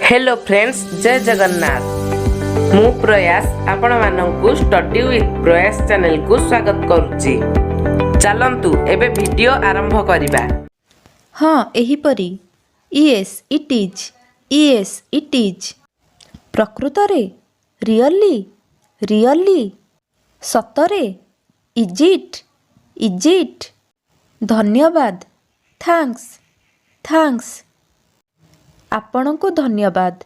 Hello friends, जय जगन्नाथ। मु प्रयास आपण मानंकु स्टडी विथ प्रयास चैनल को स्वागत करुच्ची। चलंतु एबे वीडियो आरंभ करिबा। हाँ एहीपरी येस इट इज प्रकृतरे रियली सतरे इजिट धन्यवाद थैंक्स आपणको धन्यवाद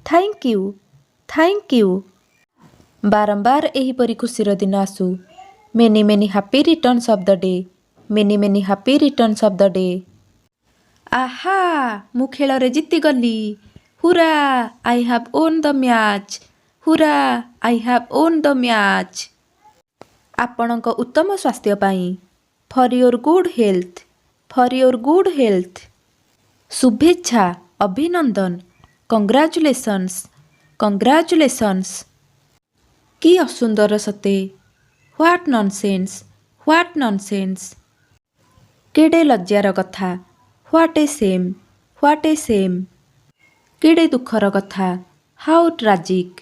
थैंक यू बारंबार एहीपरी खुशीर दिन आसू। Many happy returns of the day many happy returns of the day. आहा मु खेल रे जीति गली hurrah I have won the match hurrah I have won the match. आपणको उत्तम स्वास्थ्य पाई फॉर योर गुड हेल्थ शुभेच्छा अभिनंदन कंग्राचुलेशंस कि असुंदर सते व्हाट नॉनसेंस केडे लज्जार कथा व्हाट ए सेम केडे दुखर कथा हाउ ट्राजिक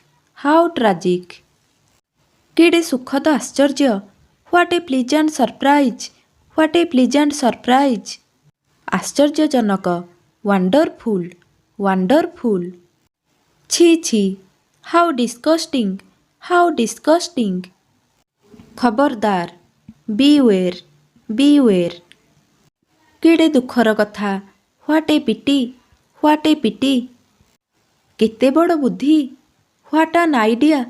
केडे सुखद आश्चर्य व्हाट ए प्लीजेंट सरप्राइज आश्चर्यजनक वंडरफुल छी हाउ डिस्कस्टिंग खबरदार बीवेयर केडे दुखर कथा व्हाट ए पिटी केते बड़ बुद्धि व्हाट एन आइडिया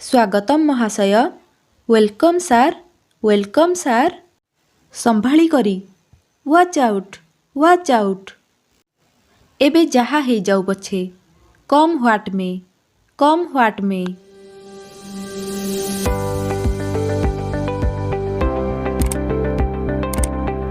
स्वागतम महाशय वेलकम सार संभाली करी वॉच आउट एबे जहा हे जाऊ पछे कम व्हाट में